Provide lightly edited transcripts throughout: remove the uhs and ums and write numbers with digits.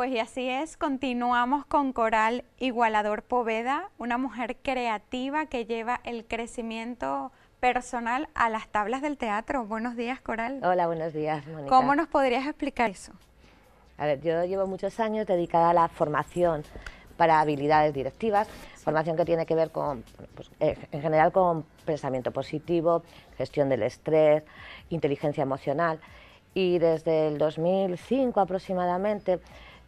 Pues y así es, continuamos con Coral Igualador Poveda, una mujer creativa que lleva el crecimiento personal a las tablas del teatro. Buenos días, Coral. Hola, buenos días, Mónica. ¿Cómo nos podrías explicar eso? A ver, yo llevo muchos años dedicada a la formación para habilidades directivas, formación que tiene que ver con, pues, en general con pensamiento positivo, gestión del estrés, inteligencia emocional. Y desde el 2005 aproximadamente,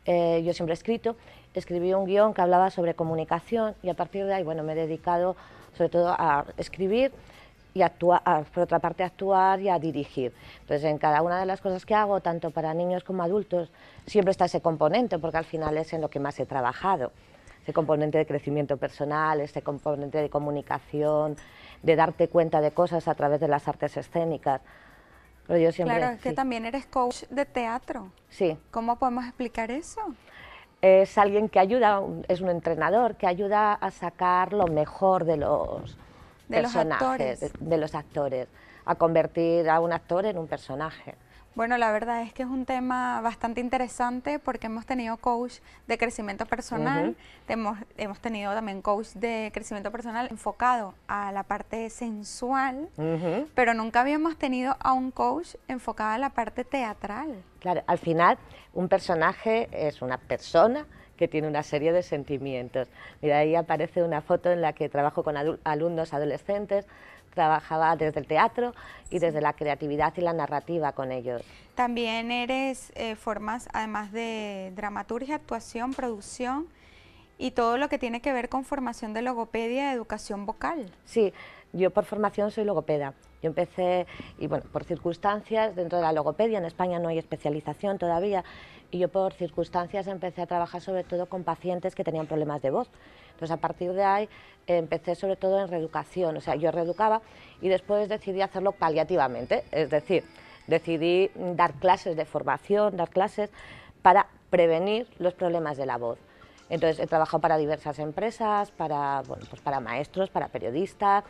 yo siempre he escribí un guión que hablaba sobre comunicación y a partir de ahí, bueno, me he dedicado sobre todo a escribir y actuar, por otra parte actuar y a dirigir. Entonces en cada una de las cosas que hago, tanto para niños como adultos, siempre está ese componente porque al final es en lo que más he trabajado, ese componente de crecimiento personal, este componente de comunicación, de darte cuenta de cosas a través de las artes escénicas. Pero yo siempre, claro, es que también eres coach de teatro. Sí. ¿Cómo podemos explicar eso? Es alguien que ayuda, es un entrenador que ayuda a sacar lo mejor de los personajes, de los actores, a convertir a un actor en un personaje. Bueno, la verdad es que es un tema bastante interesante porque hemos tenido coach de crecimiento personal, hemos tenido también coach de crecimiento personal enfocado a la parte sensual, pero nunca habíamos tenido a un coach enfocado a la parte teatral. Claro, al final un personaje es una persona que tiene una serie de sentimientos. Mira, ahí aparece una foto en la que trabajo con alumnos adolescentes. Trabajaba desde el teatro y desde la creatividad y la narrativa con ellos. También formas, además de dramaturgia, actuación, producción y todo lo que tiene que ver con formación de logopedia y educación vocal. Sí, yo por formación soy logopeda. Yo empecé, y bueno, por circunstancias, dentro de la logopedia, en España no hay especialización todavía, y yo por circunstancias empecé a trabajar sobre todo con pacientes que tenían problemas de voz. Entonces a partir de ahí empecé sobre todo en reeducación, o sea, yo reeducaba y después decidí hacerlo paliativamente, es decir, decidí dar clases de formación, dar clases para prevenir los problemas de la voz. Entonces he trabajado para diversas empresas, para, bueno, pues para maestros, para periodistas,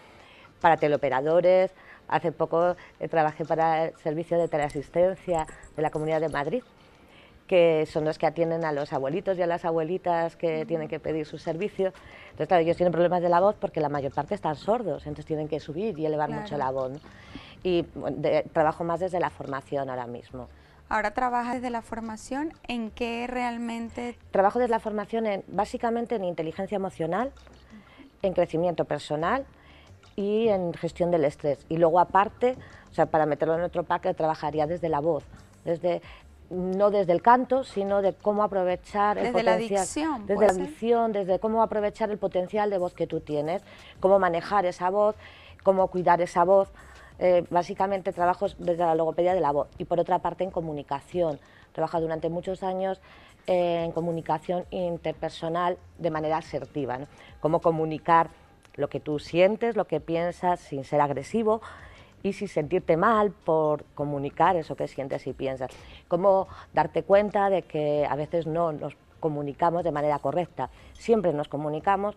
para teleoperadores. Hace poco trabajé para el servicio de teleasistencia de la Comunidad de Madrid, que son los que atienden a los abuelitos y a las abuelitas que tienen que pedir su servicio. Entonces, claro, ellos tienen problemas de la voz porque la mayor parte están sordos, entonces tienen que subir y elevar mucho la voz, ¿no? Y bueno, trabajo más desde la formación ahora mismo. Ahora trabajas desde la formación, ¿en qué realmente? Trabajo desde la formación básicamente en inteligencia emocional, en crecimiento personal y en gestión del estrés. Y luego aparte, o sea, para meterlo en otro paquete, trabajaría desde la voz, no desde el canto, sino de cómo aprovechar el potencial. Desde la dicción. Desde la dicción, desde cómo aprovechar el potencial de voz que tú tienes, cómo manejar esa voz, cómo cuidar esa voz. Básicamente trabajo desde la logopedia de la voz y por otra parte en comunicación. Trabajo durante muchos años en comunicación interpersonal de manera asertiva, ¿no? Cómo comunicar lo que tú sientes, lo que piensas sin ser agresivo y sin sentirte mal por comunicar eso que sientes y piensas. Cómo darte cuenta de que a veces no nos comunicamos de manera correcta. Siempre nos comunicamos,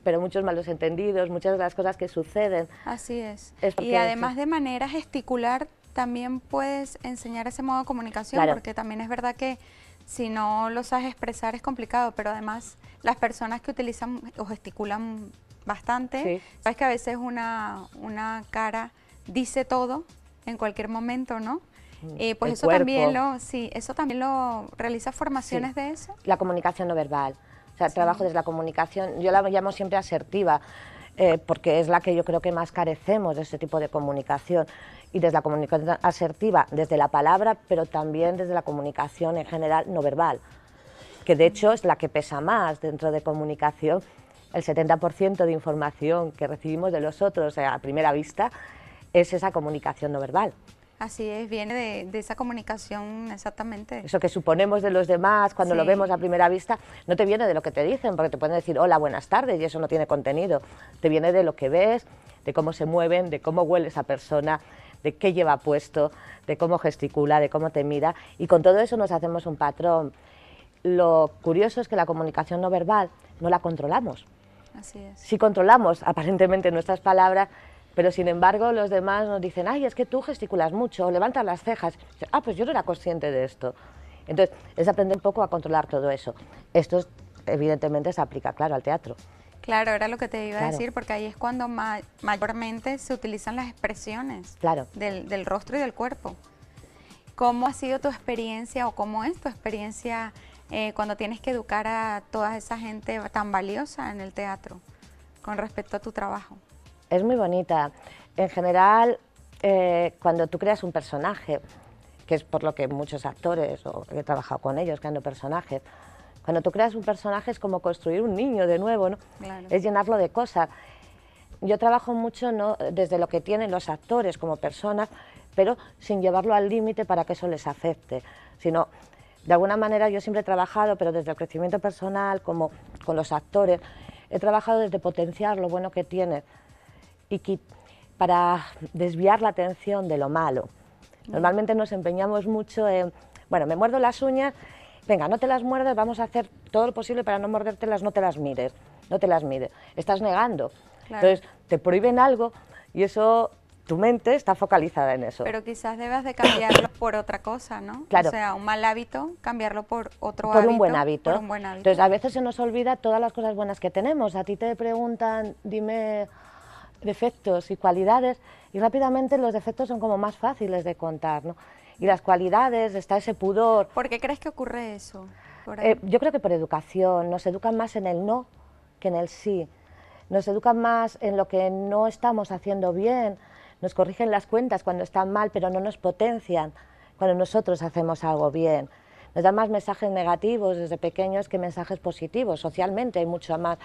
pero muchos malos entendidos, muchas de las cosas que suceden. Así es. Y además de manera gesticular, también puedes enseñar ese modo de comunicación, claro, porque también es verdad que si no lo sabes expresar es complicado, pero además las personas que utilizan o gesticulan bastante, sí, sabes que a veces una cara dice todo en cualquier momento, ¿no? Pues eso también lo realiza formaciones, sí, de eso. La comunicación no verbal. O sea, sí, trabajo desde la comunicación, yo la llamo siempre asertiva, porque es la que yo creo que más carecemos de ese tipo de comunicación. Y desde la comunicación asertiva, desde la palabra, pero también desde la comunicación en general no verbal, que de hecho es la que pesa más dentro de comunicación. El 70% de información que recibimos de los otros a primera vista es esa comunicación no verbal. Así es, viene de esa comunicación, exactamente. Eso que suponemos de los demás cuando, sí, lo vemos a primera vista, no te viene de lo que te dicen, porque te pueden decir hola, buenas tardes, y eso no tiene contenido. Te viene de lo que ves, de cómo se mueven, de cómo huele esa persona, de qué lleva puesto, de cómo gesticula, de cómo te mira, y con todo eso nos hacemos un patrón. Lo curioso es que la comunicación no verbal no la controlamos. Así es. Sí controlamos aparentemente nuestras palabras, pero sin embargo los demás nos dicen, ay, es que tú gesticulas mucho, levantas las cejas. Ah, pues yo no era consciente de esto. Entonces, es aprender un poco a controlar todo eso. Esto evidentemente se aplica, claro, al teatro. Claro, era lo que te iba a decir, porque ahí es cuando mayormente se utilizan las expresiones del rostro y del cuerpo. ¿Cómo ha sido tu experiencia o cómo es tu experiencia cuando tienes que educar a toda esa gente tan valiosa en el teatro con respecto a tu trabajo? Es muy bonita. En general, cuando tú creas un personaje, que es por lo que muchos actores, o he trabajado con ellos creando personajes, cuando tú creas un personaje es como construir un niño de nuevo, ¿no? Claro. Es llenarlo de cosas. Yo trabajo mucho, ¿no?, desde lo que tienen los actores como personas, pero sin llevarlo al límite para que eso les afecte, sino, de alguna manera yo siempre he trabajado, pero desde el crecimiento personal, como con los actores, he trabajado desde potenciar lo bueno que tienen y para desviar la atención de lo malo. Normalmente nos empeñamos mucho en, bueno, me muerdo las uñas, venga, no te las muerdas, vamos a hacer todo lo posible para no mordértelas, no te las mires, no te las mires. Estás negando. Claro. Entonces, te prohíben algo y eso, tu mente está focalizada en eso. Pero quizás debas de cambiarlo por otra cosa, ¿no? Claro. O sea, un mal hábito, cambiarlo por otro hábito. Por un buen hábito. Por un buen hábito. Entonces, a veces se nos olvida todas las cosas buenas que tenemos. A ti te preguntan, dime defectos y cualidades, y rápidamente los defectos son como más fáciles de contar, ¿no? Y las cualidades, está ese pudor. ¿Por qué crees que ocurre eso? Yo creo que por educación, nos educan más en el no que en el sí, nos educan más en lo que no estamos haciendo bien, nos corrigen las cuentas cuando están mal, pero no nos potencian cuando nosotros hacemos algo bien. Nos dan más mensajes negativos desde pequeños que mensajes positivos. Socialmente hay mucho más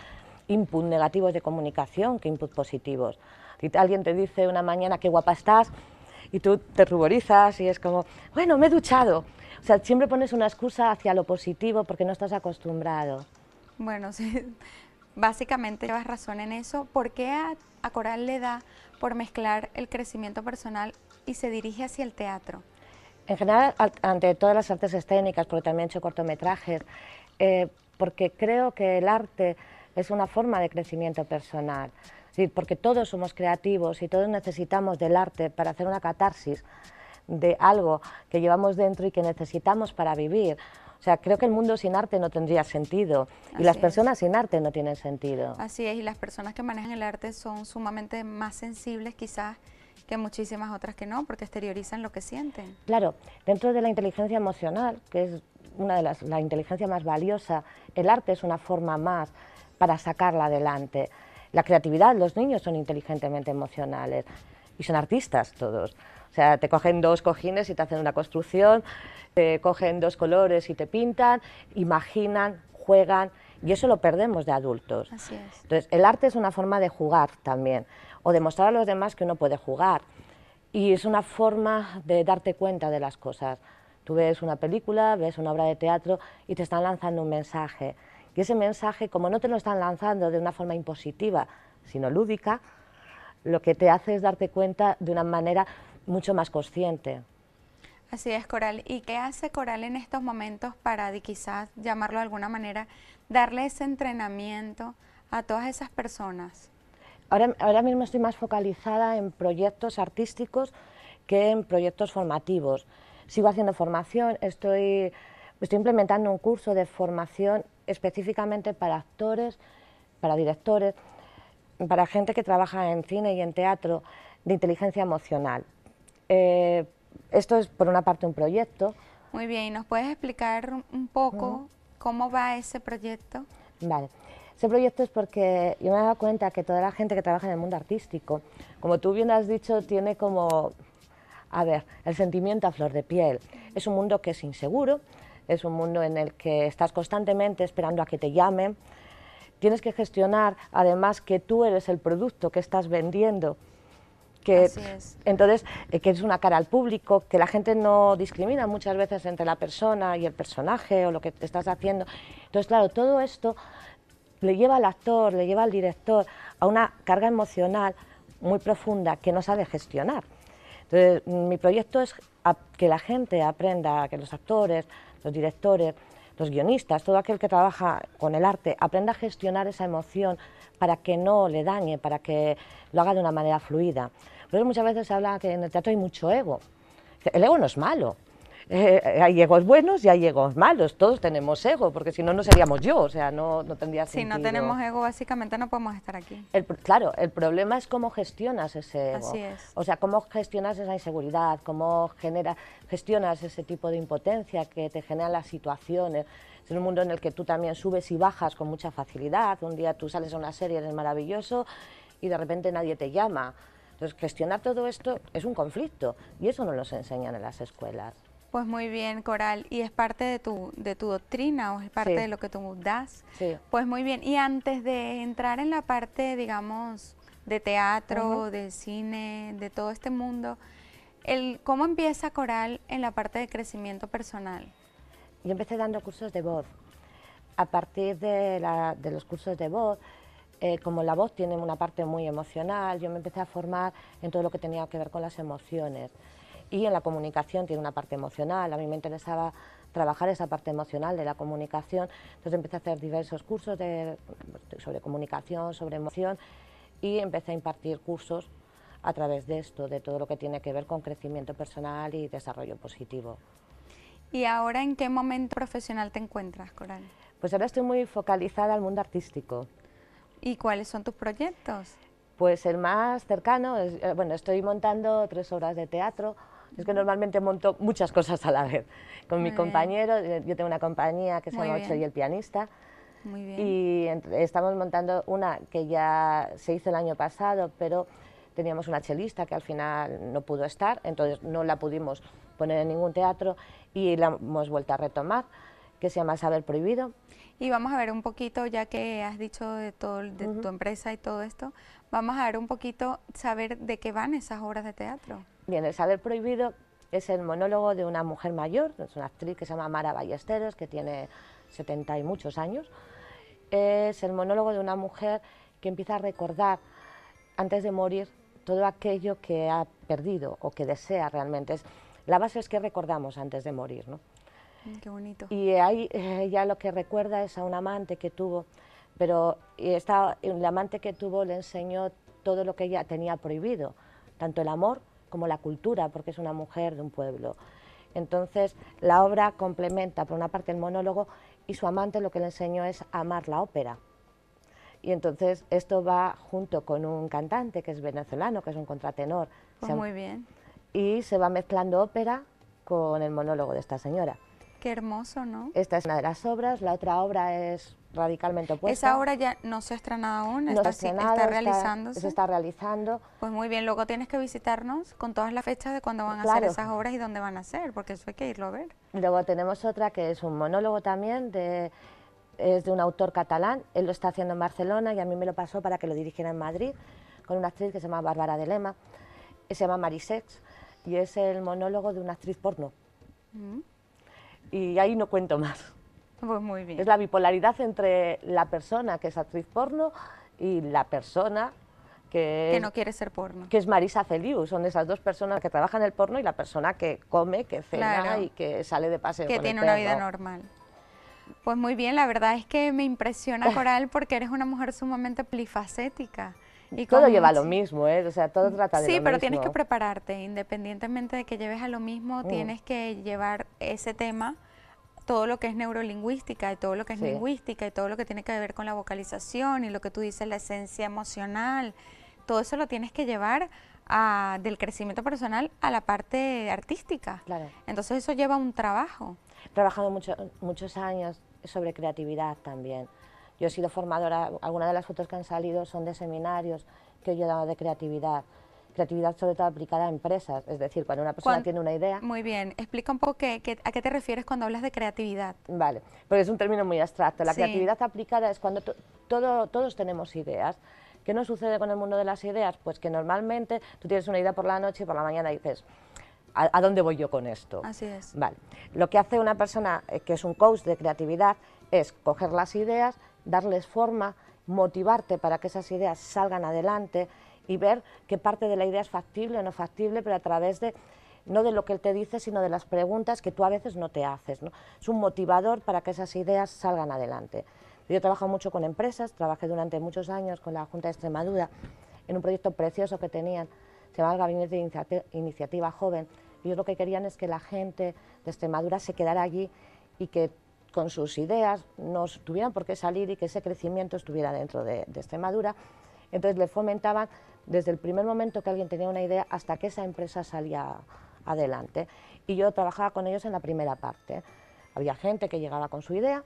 input negativos de comunicación que input positivos. Si alguien te dice una mañana qué guapa estás, y tú te ruborizas y es como, bueno, me he duchado. O sea, siempre pones una excusa hacia lo positivo porque no estás acostumbrado. Bueno, sí, básicamente llevas razón en eso. ¿Por qué a Coral le da por mezclar el crecimiento personal y se dirige hacia el teatro? En general, ante todas las artes escénicas, porque también he hecho cortometrajes, porque creo que el arte es una forma de crecimiento personal. Es decir, porque todos somos creativos y todos necesitamos del arte para hacer una catarsis de algo que llevamos dentro y que necesitamos para vivir. O sea, creo que el mundo sin arte no tendría sentido y las personas sin arte no tienen sentido. Así es, y las personas que manejan el arte son sumamente más sensibles quizás que muchísimas otras que no, porque exteriorizan lo que sienten. Claro, dentro de la inteligencia emocional, que es una de la inteligencia más valiosa, el arte es una forma más para sacarla adelante. La creatividad, los niños son inteligentemente emocionales y son artistas todos. O sea, te cogen dos cojines y te hacen una construcción, te cogen dos colores y te pintan, imaginan, juegan, y eso lo perdemos de adultos. Así es. Entonces, el arte es una forma de jugar también, o demostrar a los demás que uno puede jugar, y es una forma de darte cuenta de las cosas. Tú ves una película, ves una obra de teatro y te están lanzando un mensaje. Y ese mensaje, como no te lo están lanzando de una forma impositiva, sino lúdica, lo que te hace es darte cuenta de una manera mucho más consciente. Así es, Coral. ¿Y qué hace Coral en estos momentos para, quizás, llamarlo de alguna manera, darle ese entrenamiento a todas esas personas? Ahora mismo estoy más focalizada en proyectos artísticos que en proyectos formativos. Sigo haciendo formación, estoy implementando un curso de formación específicamente para actores, para directores, para gente que trabaja en cine y en teatro, de inteligencia emocional. Esto es, por una parte, un proyecto. Muy bien, ¿y nos puedes explicar un poco cómo va ese proyecto? Vale. Ese proyecto es porque yo me he dado cuenta que toda la gente que trabaja en el mundo artístico, como tú bien has dicho, tiene como, a ver, el sentimiento a flor de piel. Es un mundo que es inseguro, es un mundo en el que estás constantemente esperando a que te llamen. Tienes que gestionar, además, que tú eres el producto que estás vendiendo. Así es. Entonces, que es una cara al público, que la gente no discrimina muchas veces entre la persona y el personaje o lo que te estás haciendo. Entonces, claro, todo esto le lleva al actor, le lleva al director a una carga emocional muy profunda que no sabe gestionar. Entonces, mi proyecto es que la gente aprenda, que los actores, los directores, los guionistas, todo aquel que trabaja con el arte, aprenda a gestionar esa emoción para que no le dañe, para que lo haga de una manera fluida. Por eso muchas veces se habla que en el teatro hay mucho ego. El ego no es malo. hay egos buenos y hay egos malos, todos tenemos ego, porque si no, no seríamos yo, o sea, no tendría sentido. Si no tenemos ego, básicamente no podemos estar aquí. Claro, el problema es cómo gestionas ese ego. Así es. O sea, cómo gestionas esa inseguridad, cómo gestionas ese tipo de impotencia que te generan las situaciones. Es un mundo en el que tú también subes y bajas con mucha facilidad. Un día tú sales a una serie, eres maravilloso y de repente nadie te llama. Entonces, gestionar todo esto es un conflicto y eso no nos enseñan en las escuelas. Pues muy bien, Coral. ¿Y es parte de tu doctrina o es parte de lo que tú das? Sí. Pues muy bien. Y antes de entrar en la parte, digamos, de teatro, de cine, de todo este mundo, ¿cómo empieza Coral en la parte de crecimiento personal? Yo empecé dando cursos de voz. A partir de los cursos de voz, como la voz tiene una parte muy emocional, yo me empecé a formar en todo lo que tenía que ver con las emociones. Y en la comunicación tiene una parte emocional, a mí me interesaba trabajar esa parte emocional de la comunicación, entonces empecé a hacer diversos cursos sobre comunicación, sobre emoción, y empecé a impartir cursos a través de esto, de todo lo que tiene que ver con crecimiento personal y desarrollo positivo. ¿Y ahora en qué momento profesional te encuentras, Coral? Pues ahora estoy muy focalizada al mundo artístico. ¿Y cuáles son tus proyectos? Pues el más cercano es, bueno, estoy montando 3 obras de teatro. Es que normalmente monto muchas cosas a la vez. Con mi compañero, yo tengo una compañía que se llama Ocho y el pianista. Muy bien. Y estamos montando una que ya se hizo el año pasado, pero teníamos una chelista que al final no pudo estar, entonces no la pudimos poner en ningún teatro y la hemos vuelto a retomar, que se llama Saber Prohibido. Y vamos a ver un poquito, ya que has dicho de todo, de tu empresa y todo esto, vamos a ver un poquito, saber de qué van esas obras de teatro. Bien, el Saber Prohibido es el monólogo de una mujer mayor, es una actriz que se llama Mara Ballesteros, que tiene 70 y muchos años. Es el monólogo de una mujer que empieza a recordar, antes de morir, todo aquello que ha perdido o que desea realmente. La base es que recordamos antes de morir, ¿no? Qué bonito. Y ahí ella lo que recuerda es a un amante que tuvo, pero el amante que tuvo le enseñó todo lo que ella tenía prohibido, tanto el amor como la cultura, porque es una mujer de un pueblo. Entonces la obra complementa por una parte el monólogo y su amante lo que le enseñó es amar la ópera. Y entonces esto va junto con un cantante que es venezolano, que es un contratenor. Pues muy bien. Y se va mezclando ópera con el monólogo de esta señora. Qué hermoso, ¿no? Esta es una de las obras, la otra obra es radicalmente opuesta. Esa obra ya no se ha estrenado aún, no está realizándose. Se está realizando. Pues muy bien, luego tienes que visitarnos con todas las fechas de cuándo van a ser esas obras y dónde van a ser, porque eso hay que irlo a ver. Luego tenemos otra que es un monólogo también, es de un autor catalán, él lo está haciendo en Barcelona y a mí me lo pasó para que lo dirigiera en Madrid, con una actriz que se llama Bárbara de Lema, se llama Marisex, y es el monólogo de una actriz porno. Y ahí no cuento más. Pues muy bien. Es la bipolaridad entre la persona que es actriz porno y la persona que no quiere ser porno. Que es Marisa Feliu, son esas dos personas que trabajan en el porno y la persona que come, que cena y que sale de paseo con el perro. Que tiene una vida normal. Pues muy bien, la verdad es que me impresiona, Coral, porque eres una mujer sumamente polifacética. Y todo lleva a lo mismo, o sea, todo trata de lo mismo. Sí, pero tienes que prepararte, independientemente de que lleves a lo mismo, tienes que llevar ese tema, todo lo que es neurolingüística y todo lo que es lingüística y todo lo que tiene que ver con la vocalización y lo que tú dices, la esencia emocional, todo eso lo tienes que llevar del crecimiento personal a la parte artística. Claro. Entonces eso lleva un trabajo. He trabajado muchos años sobre creatividad también. Yo he sido formadora, algunas de las fotos que han salido son de seminarios que yo he dado de creatividad. Creatividad sobre todo aplicada a empresas, es decir, cuando una persona tiene una idea... Muy bien, explica un poco a qué te refieres cuando hablas de creatividad. Vale, porque es un término muy abstracto. La creatividad aplicada es cuando todos tenemos ideas. ¿Qué nos sucede con el mundo de las ideas? Pues que normalmente tú tienes una idea por la noche y por la mañana dices, ¿a dónde voy yo con esto? Así es. Vale. Lo que hace una persona que es un coach de creatividad es coger las ideas, darles forma, motivarte para que esas ideas salgan adelante y ver qué parte de la idea es factible o no factible, pero a través de, no de lo que él te dice, sino de las preguntas que tú a veces no te haces, ¿no? Es un motivador para que esas ideas salgan adelante. Yo he trabajado mucho con empresas, trabajé durante muchos años con la Junta de Extremadura en un proyecto precioso que tenían, se llamaba el Gabinete de Iniciativa Joven, ellos lo que querían es que la gente de Extremadura se quedara allí y que con sus ideas no tuvieran por qué salir y que ese crecimiento estuviera dentro de Extremadura. Entonces le fomentaban desde el primer momento que alguien tenía una idea hasta que esa empresa salía adelante. Y yo trabajaba con ellos en la primera parte. Había gente que llegaba con su idea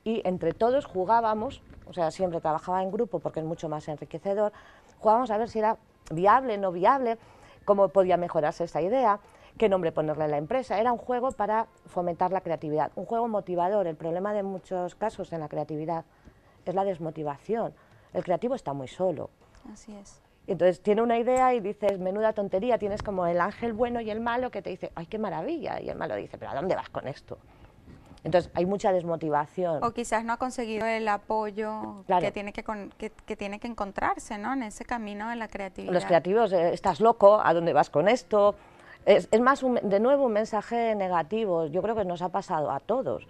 y entre todos jugábamos, o sea, siempre trabajaba en grupo porque es mucho más enriquecedor, jugábamos a ver si era viable, no viable, cómo podía mejorarse esa idea, qué nombre ponerle a la empresa. Era un juego para fomentar la creatividad, un juego motivador. El problema de muchos casos en la creatividad es la desmotivación. El creativo está muy solo. Así es. Entonces tiene una idea y dices, menuda tontería, tienes como el ángel bueno y el malo que te dice, ¡ay, qué maravilla! Y el malo dice, ¿pero a dónde vas con esto? Entonces hay mucha desmotivación. O quizás no ha conseguido el apoyo claro. que tiene que encontrarse, ¿no?, en ese camino de la creatividad. Los creativos, estás loco, ¿a dónde vas con esto? Es más, de nuevo, un mensaje negativo. Yo creo que nos ha pasado a todos.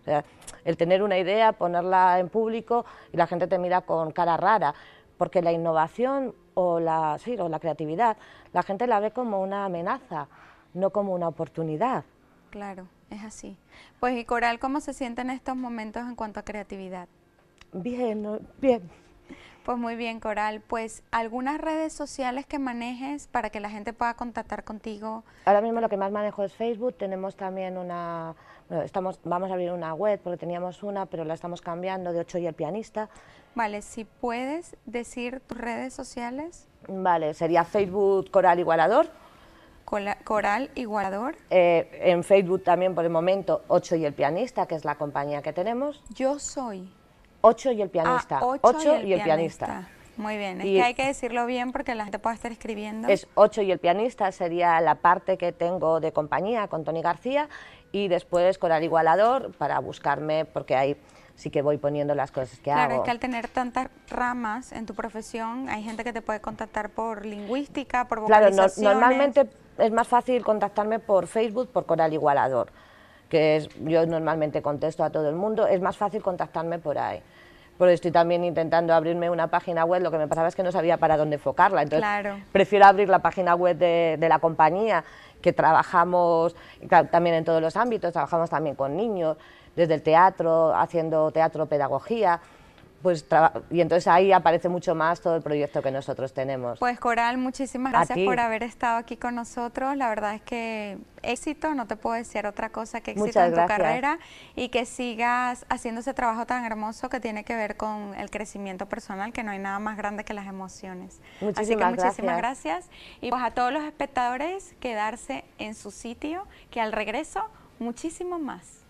O sea, el tener una idea, ponerla en público y la gente te mira con cara rara, porque la innovación o la creatividad, la gente la ve como una amenaza, no como una oportunidad. Claro, es así. Pues, y Coral, ¿cómo se siente en estos momentos en cuanto a creatividad? Bien, bien. Pues muy bien, Coral. Pues, ¿algunas redes sociales que manejes para que la gente pueda contactar contigo? Ahora mismo lo que más manejo es Facebook. Tenemos también vamos a abrir una web porque teníamos una, pero la estamos cambiando, de Ocho y el pianista. Vale, si puedes decir tus redes sociales. Vale, sería Facebook Coral Igualador. Coral Igualador. En Facebook también por el momento Ocho y el pianista, que es la compañía que tenemos. Yo soy. Ocho y el pianista. Ocho y el pianista. Muy bien, es que hay que decirlo bien porque la gente puede estar escribiendo. Es Ocho y el pianista, sería la parte que tengo de compañía con Toni García, y después Coral Igualador para buscarme, porque ahí sí que voy poniendo las cosas que hago. Claro, es que al tener tantas ramas en tu profesión, hay gente que te puede contactar por lingüística, por vocalizaciones. Claro, normalmente es más fácil contactarme por Facebook, por Coral Igualador, yo normalmente contesto a todo el mundo, es más fácil contactarme por ahí. Porque estoy también intentando abrirme una página web, lo que me pasaba es que no sabía para dónde enfocarla, entonces claro, prefiero abrir la página web de la compañía, que trabajamos también en todos los ámbitos, trabajamos también con niños, desde el teatro, haciendo teatro pedagogía, y entonces ahí aparece mucho más todo el proyecto que nosotros tenemos. Pues Coral, muchísimas gracias por haber estado aquí con nosotros. La verdad es que éxito, no te puedo decir otra cosa que éxito en tu carrera, y que sigas haciendo ese trabajo tan hermoso que tiene que ver con el crecimiento personal, que no hay nada más grande que las emociones. Así que muchísimas gracias. Y pues a todos los espectadores, quedarse en su sitio, que al regreso muchísimo más.